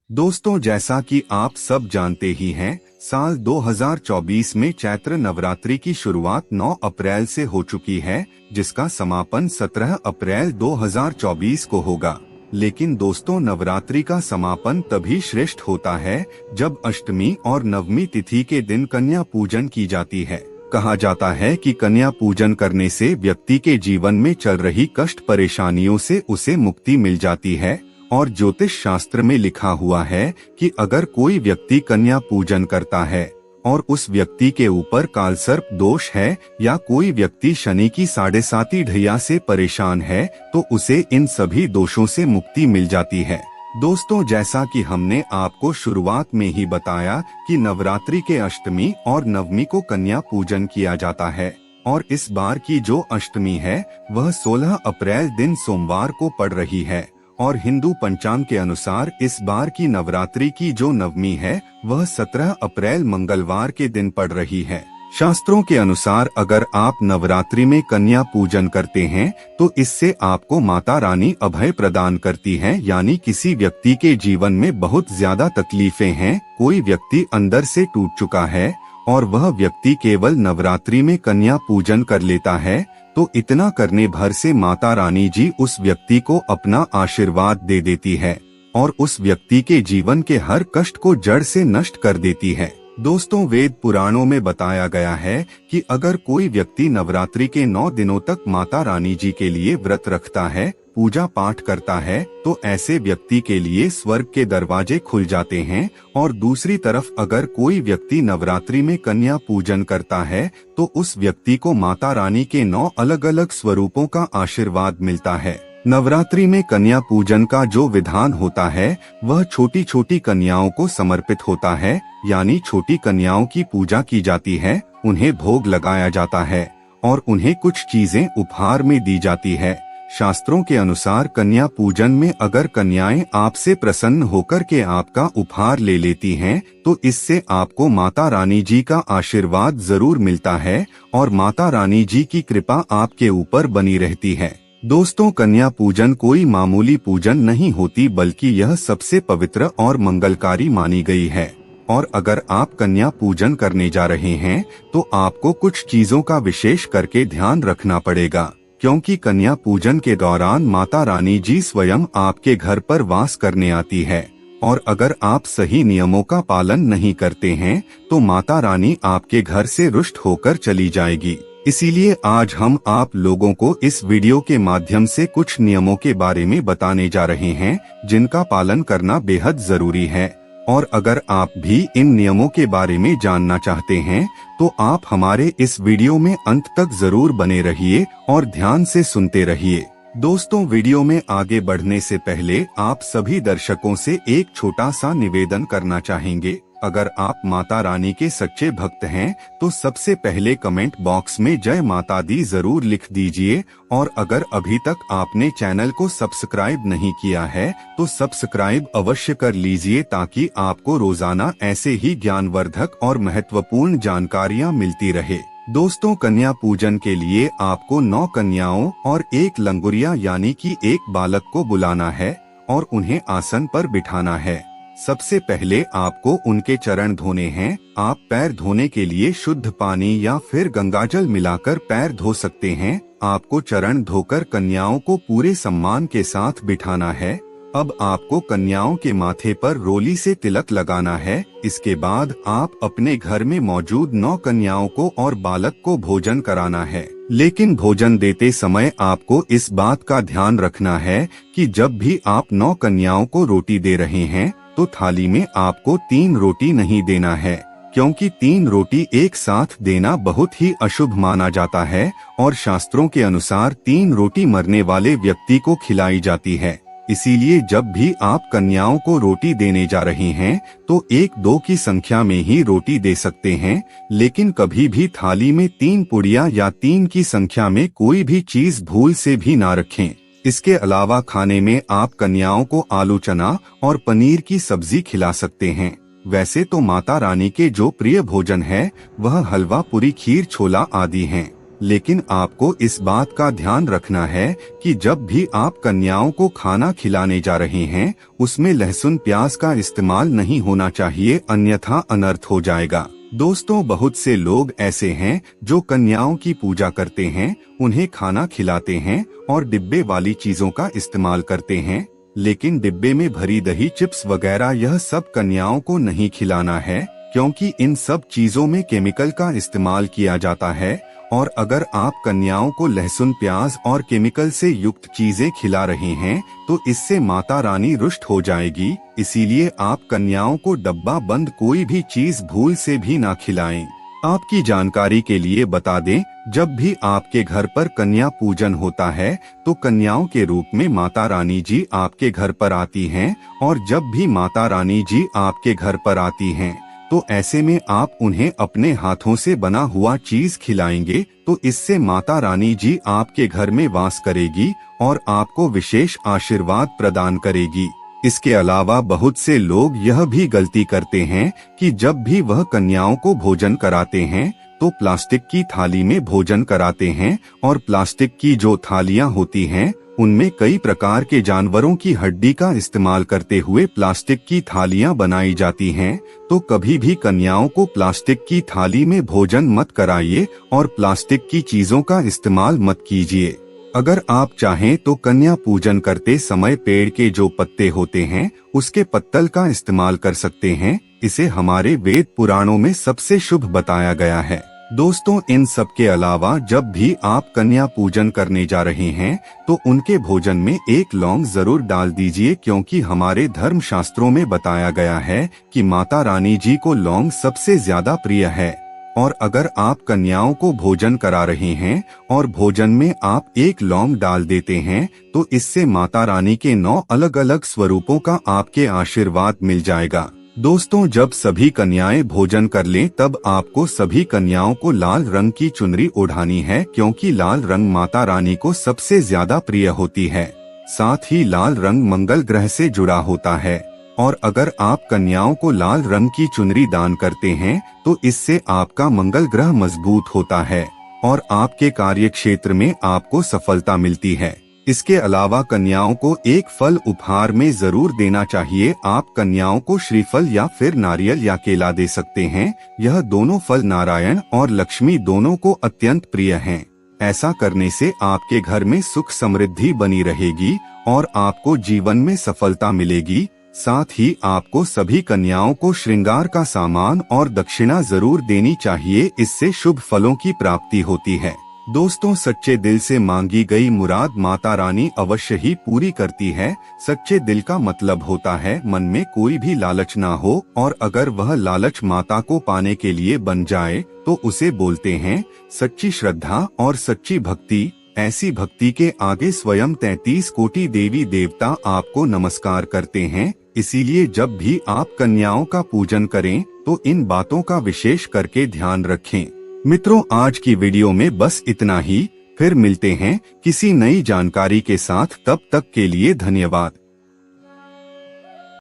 दोस्तों, जैसा कि आप सब जानते ही हैं, साल 2024 में चैत्र नवरात्रि की शुरुआत 9 अप्रैल से हो चुकी है, जिसका समापन 17 अप्रैल 2024 को होगा। लेकिन दोस्तों, नवरात्रि का समापन तभी श्रेष्ठ होता है जब अष्टमी और नवमी तिथि के दिन कन्या पूजन की जाती है। कहा जाता है कि कन्या पूजन करने से व्यक्ति के जीवन में चल रही कष्ट परेशानियों से उसे मुक्ति मिल जाती है। और ज्योतिष शास्त्र में लिखा हुआ है कि अगर कोई व्यक्ति कन्या पूजन करता है और उस व्यक्ति के ऊपर कालसर्प दोष है या कोई व्यक्ति शनि की 7.5 ढैया से परेशान है, तो उसे इन सभी दोषों से मुक्ति मिल जाती है। दोस्तों, जैसा कि हमने आपको शुरुआत में ही बताया कि नवरात्रि के अष्टमी और नवमी को कन्या पूजन किया जाता है, और इस बार की जो अष्टमी है वह 16 अप्रैल दिन सोमवार को पड़ रही है। और हिंदू पंचांग के अनुसार इस बार की नवरात्रि की जो नवमी है वह 17 अप्रैल मंगलवार के दिन पड़ रही है। शास्त्रों के अनुसार अगर आप नवरात्रि में कन्या पूजन करते हैं तो इससे आपको माता रानी अभय प्रदान करती है। यानी किसी व्यक्ति के जीवन में बहुत ज्यादा तकलीफें हैं, कोई व्यक्ति अंदर से टूट चुका है और वह व्यक्ति केवल नवरात्रि में कन्या पूजन कर लेता है, तो इतना करने भर से माता रानी जी उस व्यक्ति को अपना आशीर्वाद दे देती है और उस व्यक्ति के जीवन के हर कष्ट को जड़ से नष्ट कर देती है। दोस्तों, वेद पुराणों में बताया गया है कि अगर कोई व्यक्ति नवरात्रि के 9 दिनों तक माता रानी जी के लिए व्रत रखता है, पूजा पाठ करता है, तो ऐसे व्यक्ति के लिए स्वर्ग के दरवाजे खुल जाते हैं। और दूसरी तरफ अगर कोई व्यक्ति नवरात्रि में कन्या पूजन करता है तो उस व्यक्ति को माता रानी के 9 अलग अलग स्वरूपों का आशीर्वाद मिलता है। नवरात्रि में कन्या पूजन का जो विधान होता है वह छोटी छोटी कन्याओं को समर्पित होता है। यानी छोटी कन्याओं की पूजा की जाती है, उन्हें भोग लगाया जाता है और उन्हें कुछ चीजें उपहार में दी जाती है। शास्त्रों के अनुसार कन्या पूजन में अगर कन्याएं आपसे प्रसन्न होकर के आपका उपहार ले लेती हैं, तो इससे आपको माता रानी जी का आशीर्वाद जरूर मिलता है और माता रानी जी की कृपा आपके ऊपर बनी रहती है। दोस्तों, कन्या पूजन कोई मामूली पूजन नहीं होती, बल्कि यह सबसे पवित्र और मंगलकारी मानी गई है। और अगर आप कन्या पूजन करने जा रहे हैं तो आपको कुछ चीजों का विशेष करके ध्यान रखना पड़ेगा, क्योंकि कन्या पूजन के दौरान माता रानी जी स्वयं आपके घर पर वास करने आती है। और अगर आप सही नियमों का पालन नहीं करते हैं तो माता रानी आपके घर से रुष्ट होकर चली जाएगी। इसीलिए आज हम आप लोगों को इस वीडियो के माध्यम से कुछ नियमों के बारे में बताने जा रहे हैं, जिनका पालन करना बेहद जरूरी है। और अगर आप भी इन नियमों के बारे में जानना चाहते हैं तो आप हमारे इस वीडियो में अंत तक जरूर बने रहिए और ध्यान से सुनते रहिए। दोस्तों, वीडियो में आगे बढ़ने से पहले आप सभी दर्शकों से एक छोटा सा निवेदन करना चाहेंगे। अगर आप माता रानी के सच्चे भक्त हैं तो सबसे पहले कमेंट बॉक्स में जय माता दी जरूर लिख दीजिए। और अगर अभी तक आपने चैनल को सब्सक्राइब नहीं किया है तो सब्सक्राइब अवश्य कर लीजिए, ताकि आपको रोजाना ऐसे ही ज्ञानवर्धक और महत्वपूर्ण जानकारियाँ मिलती रहे। दोस्तों, कन्या पूजन के लिए आपको 9 कन्याओं और 1 लंगुरिया यानी कि 1 बालक को बुलाना है और उन्हें आसन पर बिठाना है। सबसे पहले आपको उनके चरण धोने हैं। आप पैर धोने के लिए शुद्ध पानी या फिर गंगाजल मिलाकर पैर धो सकते हैं। आपको चरण धोकर कन्याओं को पूरे सम्मान के साथ बिठाना है। अब आपको कन्याओं के माथे पर रोली से तिलक लगाना है। इसके बाद आप अपने घर में मौजूद 9 कन्याओं को और बालक को भोजन कराना है। लेकिन भोजन देते समय आपको इस बात का ध्यान रखना है कि जब भी आप 9 कन्याओं को रोटी दे रहे हैं तो थाली में आपको 3 रोटी नहीं देना है, क्योंकि 3 रोटी एक साथ देना बहुत ही अशुभ माना जाता है और शास्त्रों के अनुसार 3 रोटी मरने वाले व्यक्ति को खिलाई जाती है। इसीलिए जब भी आप कन्याओं को रोटी देने जा रहे हैं तो 1-2 की संख्या में ही रोटी दे सकते हैं, लेकिन कभी भी थाली में 3 पुड़िया या 3 की संख्या में कोई भी चीज भूल से भी ना रखें। इसके अलावा खाने में आप कन्याओं को आलू चना और पनीर की सब्जी खिला सकते हैं। वैसे तो माता रानी के जो प्रिय भोजन है वह हलवा पूरी खीर छोला आदि हैं, लेकिन आपको इस बात का ध्यान रखना है कि जब भी आप कन्याओं को खाना खिलाने जा रहे हैं, उसमें लहसुन प्याज का इस्तेमाल नहीं होना चाहिए, अन्यथा अनर्थ हो जाएगा। दोस्तों, बहुत से लोग ऐसे हैं जो कन्याओं की पूजा करते हैं, उन्हें खाना खिलाते हैं और डिब्बे वाली चीजों का इस्तेमाल करते हैं, लेकिन डिब्बे में भरी दही, चिप्स वगैरह यह सब कन्याओं को नहीं खिलाना है, क्योंकि इन सब चीजों में केमिकल का इस्तेमाल किया जाता है। और अगर आप कन्याओं को लहसुन प्याज और केमिकल से युक्त चीजें खिला रहे हैं तो इससे माता रानी रुष्ट हो जाएगी। इसीलिए आप कन्याओं को डब्बा बंद कोई भी चीज भूल से भी ना खिलाएं। आपकी जानकारी के लिए बता दें, जब भी आपके घर पर कन्या पूजन होता है तो कन्याओं के रूप में माता रानी जी आपके घर पर आती हैं, और जब भी माता रानी जी आपके घर पर आती हैं तो ऐसे में आप उन्हें अपने हाथों से बना हुआ चीज खिलाएंगे, तो इससे माता रानी जी आपके घर में वास करेगी और आपको विशेष आशीर्वाद प्रदान करेगी। इसके अलावा बहुत से लोग यह भी गलती करते हैं कि जब भी वह कन्याओं को भोजन कराते हैं तो प्लास्टिक की थाली में भोजन कराते हैं, और प्लास्टिक की जो थालियां होती हैं उनमें कई प्रकार के जानवरों की हड्डी का इस्तेमाल करते हुए प्लास्टिक की थालियां बनाई जाती हैं। तो कभी भी कन्याओं को प्लास्टिक की थाली में भोजन मत कराइए और प्लास्टिक की चीजों का इस्तेमाल मत कीजिए। अगर आप चाहें तो कन्या पूजन करते समय पेड़ के जो पत्ते होते हैं उसके पत्तल का इस्तेमाल कर सकते हैं। इसे हमारे वेद पुराणों में सबसे शुभ बताया गया है। दोस्तों, इन सब के अलावा जब भी आप कन्या पूजन करने जा रहे हैं तो उनके भोजन में एक लौंग जरूर डाल दीजिए, क्योंकि हमारे धर्म शास्त्रों में बताया गया है कि माता रानी जी को लौंग सबसे ज्यादा प्रिय है। और अगर आप कन्याओं को भोजन करा रहे हैं और भोजन में आप एक लौंग डाल देते हैं तो इससे माता रानी के 9 अलग अलग स्वरूपों का आपके आशीर्वाद मिल जाएगा। दोस्तों, जब सभी कन्याएं भोजन कर लें तब आपको सभी कन्याओं को लाल रंग की चुनरी ओढ़ानी है, क्योंकि लाल रंग माता रानी को सबसे ज्यादा प्रिय होती है। साथ ही लाल रंग मंगल ग्रह से जुड़ा होता है, और अगर आप कन्याओं को लाल रंग की चुनरी दान करते हैं तो इससे आपका मंगल ग्रह मजबूत होता है और आपके कार्य क्षेत्र में आपको सफलता मिलती है। इसके अलावा कन्याओं को एक फल उपहार में जरूर देना चाहिए। आप कन्याओं को श्रीफल या फिर नारियल या केला दे सकते हैं। यह दोनों फल नारायण और लक्ष्मी दोनों को अत्यंत प्रिय हैं। ऐसा करने से आपके घर में सुख समृद्धि बनी रहेगी और आपको जीवन में सफलता मिलेगी। साथ ही आपको सभी कन्याओं को श्रृंगार का सामान और दक्षिणा जरूर देनी चाहिए, इससे शुभ फलों की प्राप्ति होती है। दोस्तों, सच्चे दिल से मांगी गई मुराद माता रानी अवश्य ही पूरी करती है। सच्चे दिल का मतलब होता है मन में कोई भी लालच ना हो, और अगर वह लालच माता को पाने के लिए बन जाए तो उसे बोलते हैं सच्ची श्रद्धा और सच्ची भक्ति। ऐसी भक्ति के आगे स्वयं 33 कोटि देवी देवता आपको नमस्कार करते हैं। इसीलिए जब भी आप कन्याओं का पूजन करें तो इन बातों का विशेष करके ध्यान रखें। मित्रों, आज की वीडियो में बस इतना ही। फिर मिलते हैं किसी नई जानकारी के साथ। तब तक के लिए धन्यवाद।